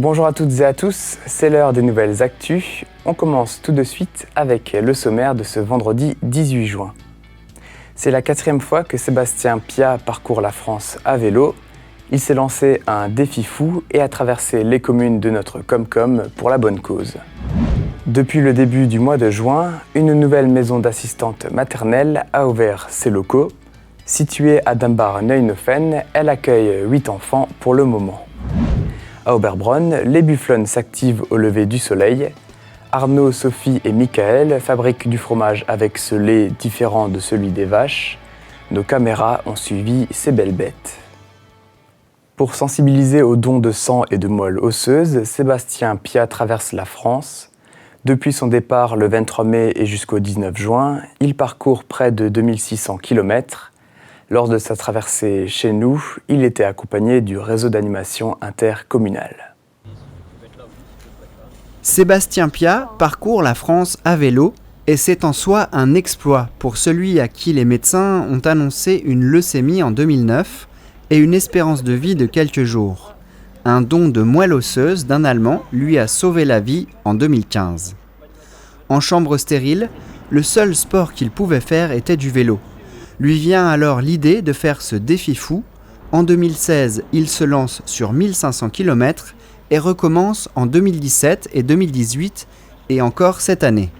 Bonjour à toutes et à tous, c'est l'heure des nouvelles actus. On commence tout de suite avec le sommaire de ce vendredi 18 juin. C'est la 4e fois que Sébastien Piat parcourt la France à vélo. Il s'est lancé un défi fou et a traversé les communes de notre Comcom pour la bonne cause. Depuis le début du mois de juin, une nouvelle maison d'assistantes maternelles a ouvert ses locaux. Située à Dambach-Neuenhofen, elle accueille 8 enfants pour le moment. À Oberbronn, les bufflonnes s'activent au lever du soleil. Arnaud, Sophie et Michael fabriquent du fromage avec ce lait différent de celui des vaches. Nos caméras ont suivi ces belles bêtes. Pour sensibiliser aux dons de sang et de moelle osseuse, Sébastien Piat traverse la France. Depuis son départ le 23 mai et jusqu'au 19 juin, il parcourt près de 2600 km. Lors de sa traversée chez nous, il était accompagné du réseau d'animation intercommunal. Sébastien Piat parcourt la France à vélo et c'est en soi un exploit pour celui à qui les médecins ont annoncé une leucémie en 2009 et une espérance de vie de quelques jours. Un don de moelle osseuse d'un Allemand lui a sauvé la vie en 2015. En chambre stérile, le seul sport qu'il pouvait faire était du vélo. Lui vient alors l'idée de faire ce défi fou. En 2016, il se lance sur 1500 km et recommence en 2017 et 2018 et encore cette année.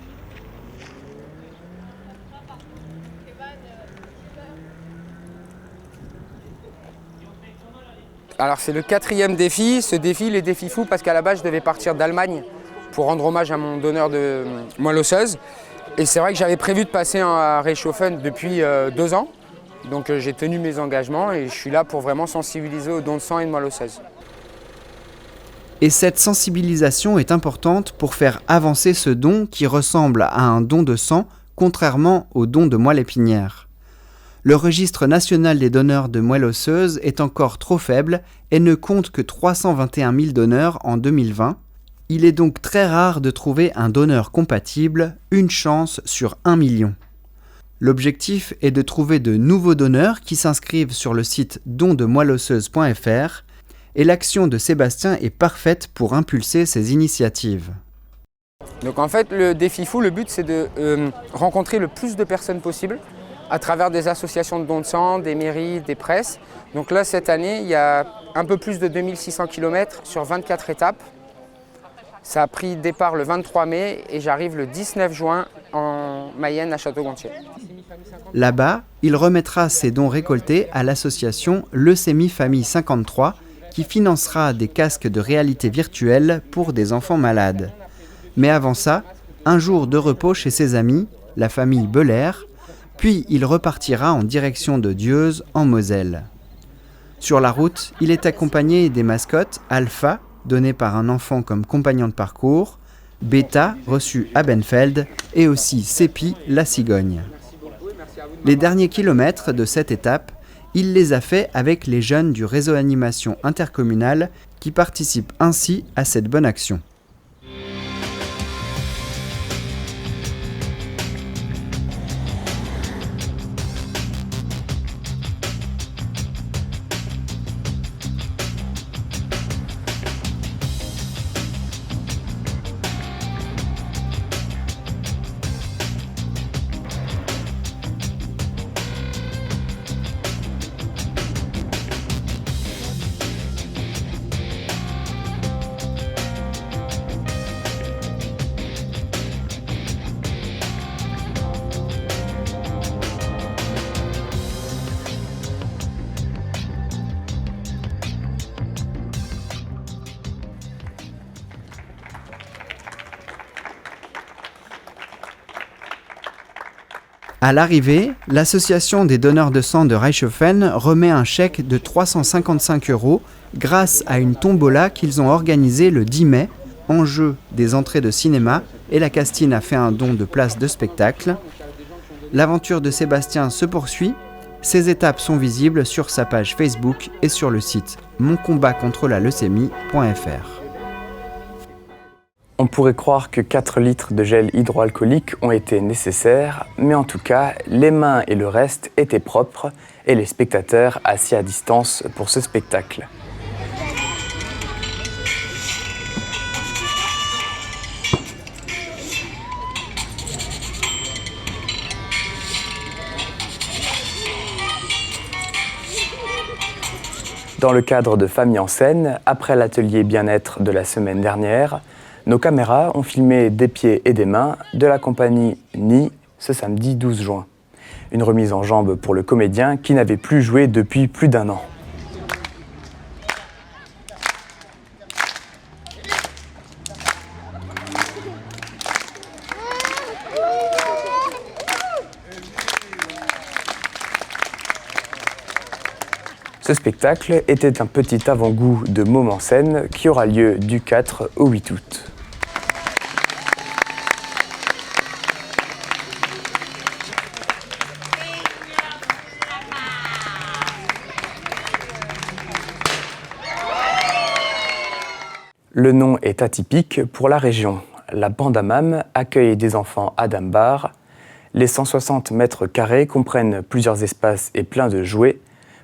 Alors c'est le 4e défi. Ce défi, il est défi fou parce qu'à la base, je devais partir d'Allemagne pour rendre hommage à mon donneur de moelle osseuse. Et c'est vrai que j'avais prévu de passer à Reichshofen depuis 2 ans. Donc j'ai tenu mes engagements et je suis là pour vraiment sensibiliser aux dons de sang et de moelle osseuse. Et cette sensibilisation est importante pour faire avancer ce don qui ressemble à un don de sang, contrairement au don de moelle épinière. Le registre national des donneurs de moelle osseuse est encore trop faible et ne compte que 321 000 donneurs en 2020. Il est donc très rare de trouver un donneur compatible, une chance sur 1 million. L'objectif est de trouver de nouveaux donneurs qui s'inscrivent sur le site dondemoelleosseuse.fr et l'action de Sébastien est parfaite pour impulser ces initiatives. Donc en fait, le défi fou, le but c'est de rencontrer le plus de personnes possible à travers des associations de dons de sang, des mairies, des presses. Donc là, cette année, il y a un peu plus de 2600 km sur 24 étapes. Ça a pris départ le 23 mai et j'arrive le 19 juin en Mayenne à Château-Gontier. Là-bas, il remettra ses dons récoltés à l'association Leucémie Famille 53 qui financera des casques de réalité virtuelle pour des enfants malades. Mais avant ça, un jour de repos chez ses amis, la famille Beuler, puis il repartira en direction de Dieuze en Moselle. Sur la route, il est accompagné des mascottes Alpha, donné par un enfant comme compagnon de parcours, Beta, reçu à Benfeld, et aussi Sépi, la cigogne. Les derniers kilomètres de cette étape, il les a faits avec les jeunes du réseau animation intercommunal qui participent ainsi à cette bonne action. À l'arrivée, l'association des donneurs de sang de Reichshofen remet un chèque de 355 € grâce à une tombola qu'ils ont organisée le 10 mai, en jeu des entrées de cinéma et la castine a fait un don de places de spectacle. L'aventure de Sébastien se poursuit, ses étapes sont visibles sur sa page Facebook et sur le site moncombatcontrelaleucémie.fr. On pourrait croire que 4 litres de gel hydroalcoolique ont été nécessaires, mais en tout cas, les mains et le reste étaient propres et les spectateurs assis à distance pour ce spectacle. Dans le cadre de Famille en scène, après l'atelier bien-être de la semaine dernière, nos caméras ont filmé des pieds et des mains de la compagnie Ni ce samedi 12 juin. Une remise en jambe pour le comédien qui n'avait plus joué depuis plus d'1 an. Ce spectacle était un petit avant-goût de Môme en scène qui aura lieu du 4 au 8 août. Le nom est atypique pour la région. La Pandamam accueille des enfants à Dambar. Les 160 mètres carrés comprennent plusieurs espaces et plein de jouets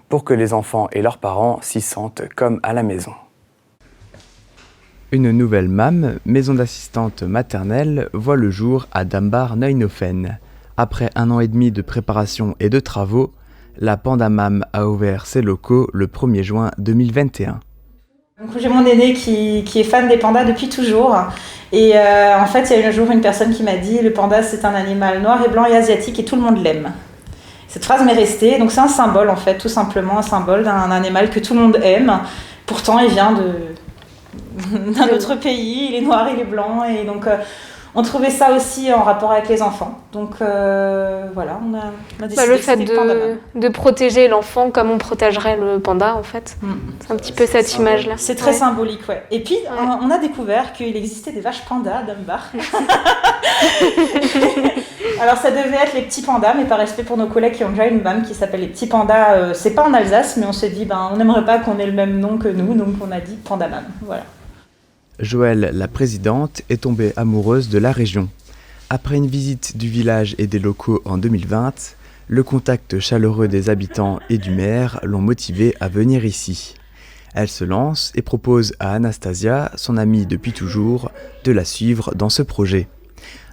pour que les enfants et leurs parents s'y sentent comme à la maison. Une nouvelle MAM, maison d'assistante maternelle, voit le jour à Dambar-Neuenhofen. Après 1 an et demi de préparation et de travaux, la Pandamam a ouvert ses locaux le 1er juin 2021. Donc, j'ai mon aîné qui est fan des pandas depuis toujours. Et en fait, il y a un jour une personne qui m'a dit « Le panda, c'est un animal noir et blanc et asiatique et tout le monde l'aime ». Cette phrase m'est restée. Donc c'est un symbole en fait, tout simplement un symbole d'un animal que tout le monde aime. Pourtant, il vient d'un autre pays, il est noir, il est blanc. Et donc on trouvait ça aussi en rapport avec les enfants. Donc voilà, on a décidé le fait de protéger l'enfant comme on protégerait le panda en fait. C'est un petit peu cette image-là. C'est très symbolique, ouais. Et puis on a découvert qu'il existait des vaches pandas à Dambar. Alors ça devait être les petits pandas, mais par respect pour nos collègues qui ont déjà une MAM qui s'appelle les petits pandas, c'est pas en Alsace, mais on s'est dit on n'aimerait pas qu'on ait le même nom que nous, donc on a dit Pandamam, voilà. Joëlle, la présidente, est tombée amoureuse de la région. Après une visite du village et des locaux en 2020, le contact chaleureux des habitants et du maire l'ont motivée à venir ici. Elle se lance et propose à Anastasia, son amie depuis toujours, de la suivre dans ce projet.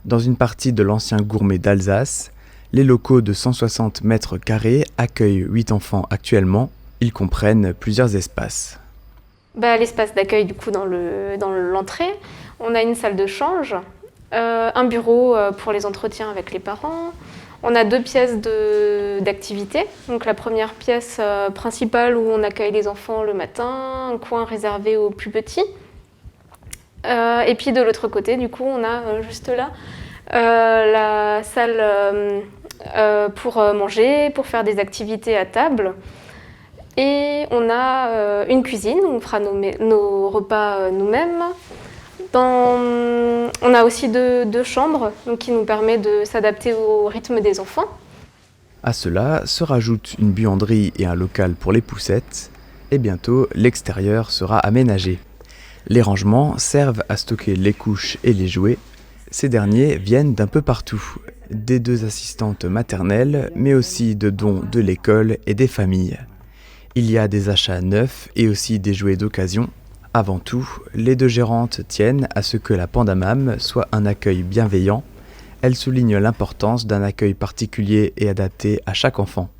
Dans une partie de l'ancien gourmet d'Alsace, les locaux de 160 mètres carrés accueillent 8 enfants actuellement. Ils comprennent plusieurs espaces. L'espace d'accueil du coup dans l'entrée, on a une salle de change, un bureau pour les entretiens avec les parents. On a 2 pièces d'activité. Donc la première pièce principale où on accueille les enfants le matin, un coin réservé aux plus petits. Et puis de l'autre côté, du coup, on a juste là la salle pour manger, pour faire des activités à table. Et on a une cuisine où on fera nos repas nous-mêmes. On a aussi 2 chambres donc qui nous permet de s'adapter au rythme des enfants. À cela se rajoute une buanderie et un local pour les poussettes. Et bientôt, l'extérieur sera aménagé. Les rangements servent à stocker les couches et les jouets. Ces derniers viennent d'un peu partout, des 2 assistantes maternelles, mais aussi de dons de l'école et des familles. Il y a des achats neufs et aussi des jouets d'occasion. Avant tout, les 2 gérantes tiennent à ce que la Pandamam soit un accueil bienveillant. Elles soulignent l'importance d'un accueil particulier et adapté à chaque enfant.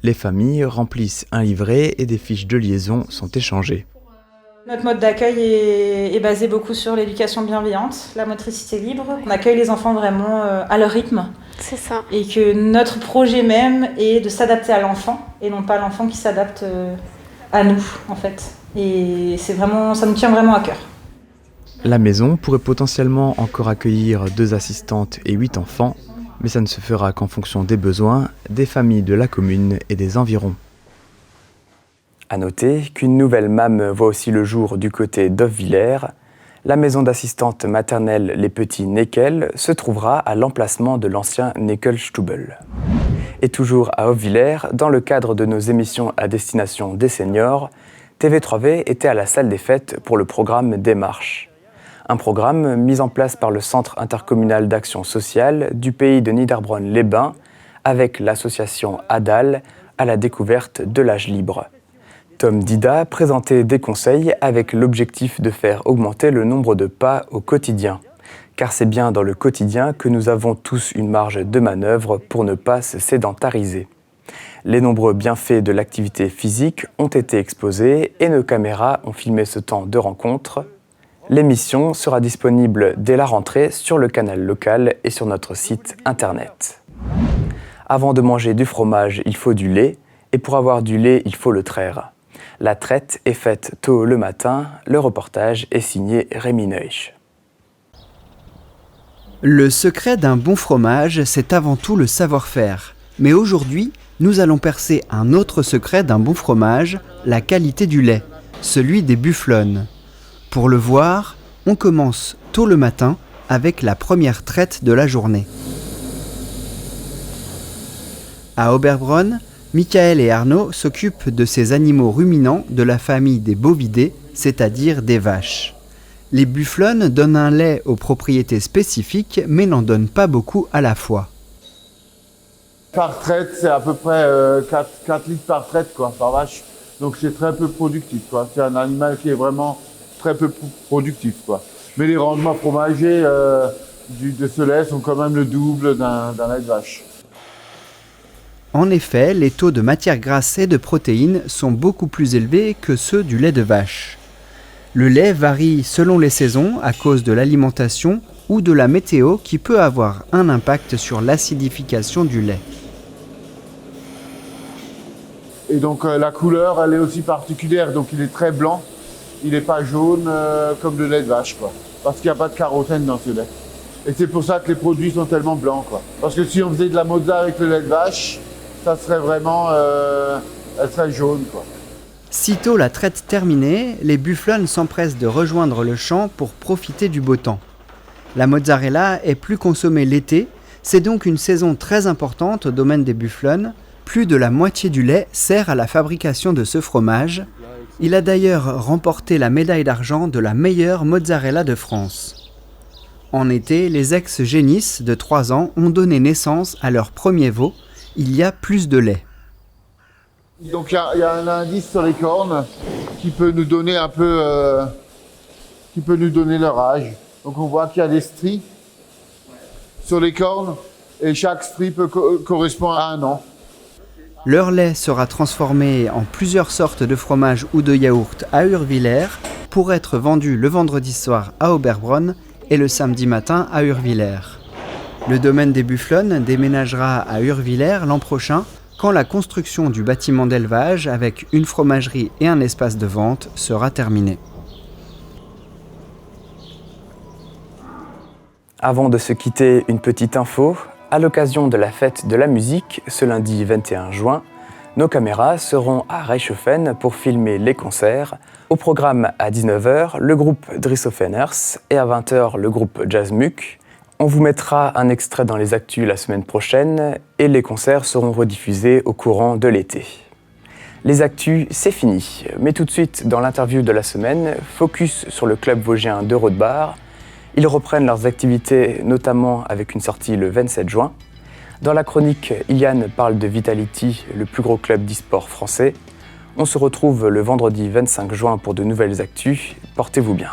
Les familles remplissent un livret et des fiches de liaison sont échangées. Notre mode d'accueil est basé beaucoup sur l'éducation bienveillante, la motricité libre. On accueille les enfants vraiment à leur rythme. C'est ça. Et que notre projet même est de s'adapter à l'enfant et non pas l'enfant qui s'adapte à nous, en fait. Et ça nous tient vraiment à cœur. La maison pourrait potentiellement encore accueillir 2 assistantes et 8 enfants, mais ça ne se fera qu'en fonction des besoins des familles de la commune et des environs. À noter qu'une nouvelle MAM voit aussi le jour du côté d'Hoffwiller. La maison d'assistante maternelle Les Petits Neckel se trouvera à l'emplacement de l'ancien Neckelstubel. Et toujours à Hoffwiller, dans le cadre de nos émissions à destination des seniors, TV3V était à la salle des fêtes pour le programme Démarche. Un programme mis en place par le Centre intercommunal d'action sociale du pays de Niederbronn-les-Bains avec l'association ADAL à la découverte de l'âge libre. Tom Dida présentait des conseils avec l'objectif de faire augmenter le nombre de pas au quotidien. Car c'est bien dans le quotidien que nous avons tous une marge de manœuvre pour ne pas se sédentariser. Les nombreux bienfaits de l'activité physique ont été exposés et nos caméras ont filmé ce temps de rencontre. L'émission sera disponible dès la rentrée sur le canal local et sur notre site internet. Avant de manger du fromage, il faut du lait, et pour avoir du lait, il faut le traire. La traite est faite tôt le matin. Le reportage est signé Rémi Neusch. Le secret d'un bon fromage, c'est avant tout le savoir-faire. Mais aujourd'hui, nous allons percer un autre secret d'un bon fromage, la qualité du lait, celui des bufflonnes. Pour le voir, on commence tôt le matin avec la première traite de la journée. À Oberbronn, Michael et Arnaud s'occupent de ces animaux ruminants de la famille des bovidés, c'est-à-dire des vaches. Les bufflonnes donnent un lait aux propriétés spécifiques, mais n'en donnent pas beaucoup à la fois. Par traite, c'est à peu près 4 litres par traite, par vache. Donc c'est très peu productif, C'est un animal qui est vraiment très peu productif, Mais les rendements fromagers de ce lait sont quand même le double d'un lait de vache. En effet, les taux de matières grasses et de protéines sont beaucoup plus élevés que ceux du lait de vache. Le lait varie selon les saisons à cause de l'alimentation ou de la météo qui peut avoir un impact sur l'acidification du lait. Et donc la couleur, elle est aussi particulière, donc il est très blanc, il n'est pas jaune comme le lait de vache, parce qu'il n'y a pas de carotène dans ce lait. Et c'est pour ça que les produits sont tellement blancs, Parce que si on faisait de la mozza avec le lait de vache, ça serait vraiment, elle serait jaune, Sitôt la traite terminée, les bufflonnes s'empressent de rejoindre le champ pour profiter du beau temps. La mozzarella est plus consommée l'été, c'est donc une saison très importante au domaine des bufflonnes. Plus de la moitié du lait sert à la fabrication de ce fromage. Il a d'ailleurs remporté la médaille d'argent de la meilleure mozzarella de France. En été, les ex-génisses de 3 ans ont donné naissance à leur premier veau. Il y a plus de lait. Donc il y a un indice sur les cornes qui peut nous donner un peu, qui peut nous donner leur âge. Donc on voit qu'il y a des stries sur les cornes et chaque strie correspond à 1 an. Leur lait sera transformé en plusieurs sortes de fromages ou de yaourts à Urvillers pour être vendu le vendredi soir à Oberbronn et le samedi matin à Urvillers. Le domaine des bufflonnes déménagera à Urvillers l'an prochain quand la construction du bâtiment d'élevage avec une fromagerie et un espace de vente sera terminée. Avant de se quitter, une petite info. À l'occasion de la fête de la musique, ce lundi 21 juin, nos caméras seront à Reichshofen pour filmer les concerts. Au programme à 19h, le groupe Drissofeners et à 20h, le groupe Jazzmuck. On vous mettra un extrait dans les actus la semaine prochaine et les concerts seront rediffusés au courant de l'été. Les actus, c'est fini. Mais tout de suite, dans l'interview de la semaine, focus sur le club vosgien de Rothbard. Ils reprennent leurs activités, notamment avec une sortie le 27 juin. Dans la chronique, Iliane parle de Vitality, le plus gros club d'e-sport français. On se retrouve le vendredi 25 juin pour de nouvelles actus. Portez-vous bien.